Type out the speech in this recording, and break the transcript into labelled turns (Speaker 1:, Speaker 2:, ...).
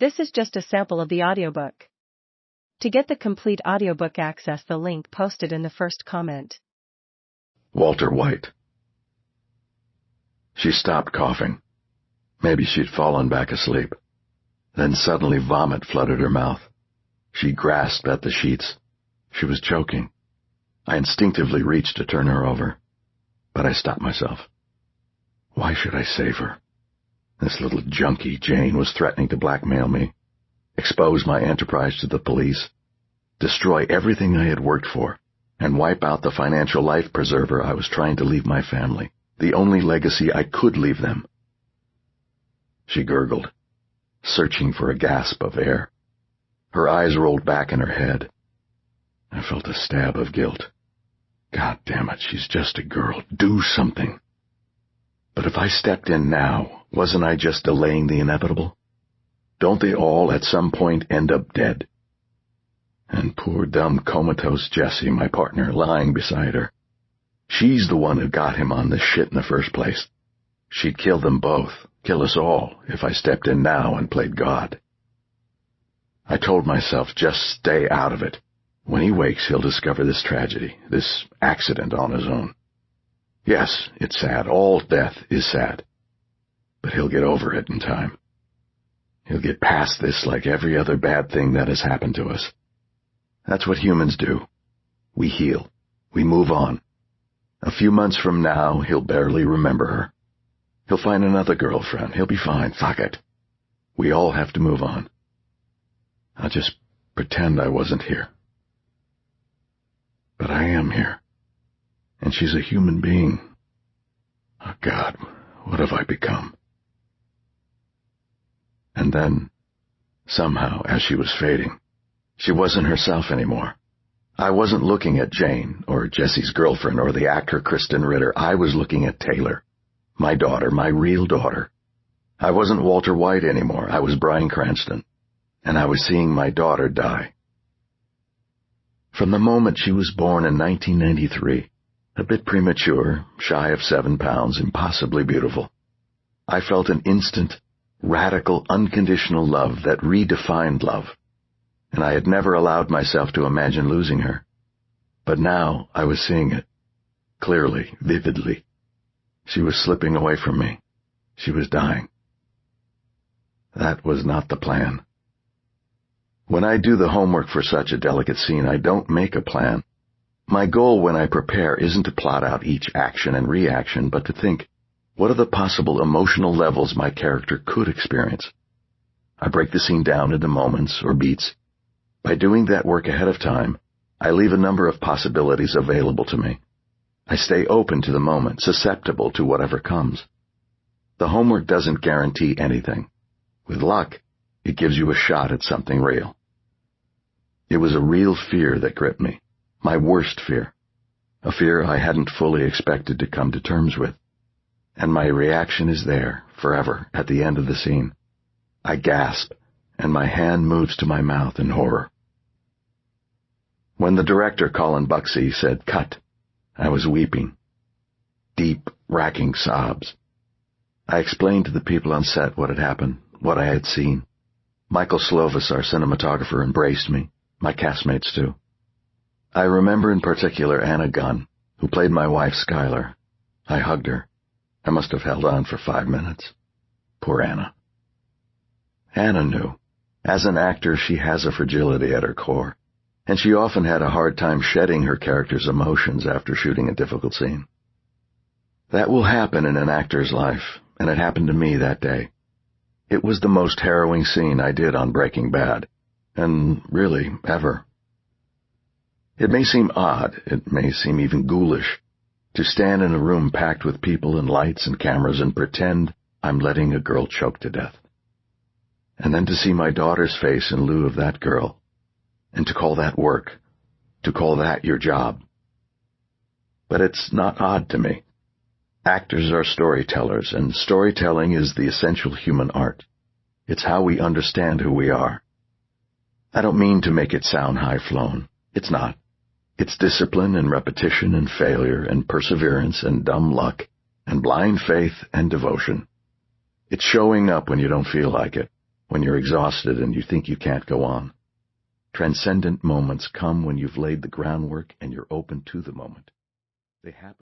Speaker 1: This is just a sample of the audiobook. To get the complete audiobook, access the link posted in the first comment.
Speaker 2: Walter White. She stopped coughing. Maybe she'd fallen back asleep. Then suddenly vomit flooded her mouth. She grasped at the sheets. She was choking. I instinctively reached to turn her over, but I stopped myself. Why should I save her? This little junkie, Jane, was threatening to blackmail me, expose my enterprise to the police, destroy everything I had worked for, and wipe out the financial life preserver I was trying to leave my family, the only legacy I could leave them. She gurgled, searching for a gasp of air. Her eyes rolled back in her head. I felt a stab of guilt. God damn it, she's just a girl. Do something. But if I stepped in now, wasn't I just delaying the inevitable? Don't they all at some point end up dead? And poor dumb comatose Jessie, my partner, lying beside her. She's the one who got him on this shit in the first place. She'd kill them both, kill us all, if I stepped in now and played God. I told myself, just stay out of it. When he wakes, he'll discover this tragedy, this accident on his own. Yes, it's sad. All death is sad. But he'll get over it in time. He'll get past this like every other bad thing that has happened to us. That's what humans do. We heal. We move on. A few months from now, he'll barely remember her. He'll find another girlfriend. He'll be fine. Fuck it. We all have to move on. I'll just pretend I wasn't here. But I am here. And she's a human being. Oh, God, what have I become? And then, somehow, as she was fading, she wasn't herself anymore. I wasn't looking at Jane, or Jessie's girlfriend, or the actor Kristen Ritter. I was looking at Taylor, my daughter, my real daughter. I wasn't Walter White anymore. I was Bryan Cranston, and I was seeing my daughter die. From the moment she was born in 1993, a bit premature, shy of 7 pounds, impossibly beautiful, I felt an instant, radical, unconditional love that redefined love, and I had never allowed myself to imagine losing her. But now I was seeing it, clearly, vividly. She was slipping away from me. She was dying. That was not the plan. When I do the homework for such a delicate scene, I don't make a plan. My goal when I prepare isn't to plot out each action and reaction, but to think, what are the possible emotional levels my character could experience? I break the scene down into moments or beats. By doing that work ahead of time, I leave a number of possibilities available to me. I stay open to the moment, susceptible to whatever comes. The homework doesn't guarantee anything. With luck, it gives you a shot at something real. It was a real fear that gripped me. My worst fear, a fear I hadn't fully expected to come to terms with. And my reaction is there, forever, at the end of the scene. I gasp, and my hand moves to my mouth in horror. When the director, Colin Buxey, said, "Cut," I was weeping. Deep, racking sobs. I explained to the people on set what had happened, what I had seen. Michael Slovis, our cinematographer, embraced me, my castmates too. I remember in particular Anna Gunn, who played my wife Skylar. I hugged her. I must have held on for 5 minutes. Poor Anna. Anna knew. As an actor, she has a fragility at her core, and she often had a hard time shedding her character's emotions after shooting a difficult scene. That will happen in an actor's life, and it happened to me that day. It was the most harrowing scene I did on Breaking Bad, and really, ever. It may seem odd, it may seem even ghoulish, to stand in a room packed with people and lights and cameras and pretend I'm letting a girl choke to death. And then to see my daughter's face in lieu of that girl, and to call that work, to call that your job. But it's not odd to me. Actors are storytellers, and storytelling is the essential human art. It's how we understand who we are. I don't mean to make it sound high-flown. It's not. It's discipline and repetition and failure and perseverance and dumb luck and blind faith and devotion. It's showing up when you don't feel like it, when you're exhausted and you think you can't go on. Transcendent moments come when you've laid the groundwork and you're open to the moment. They happen.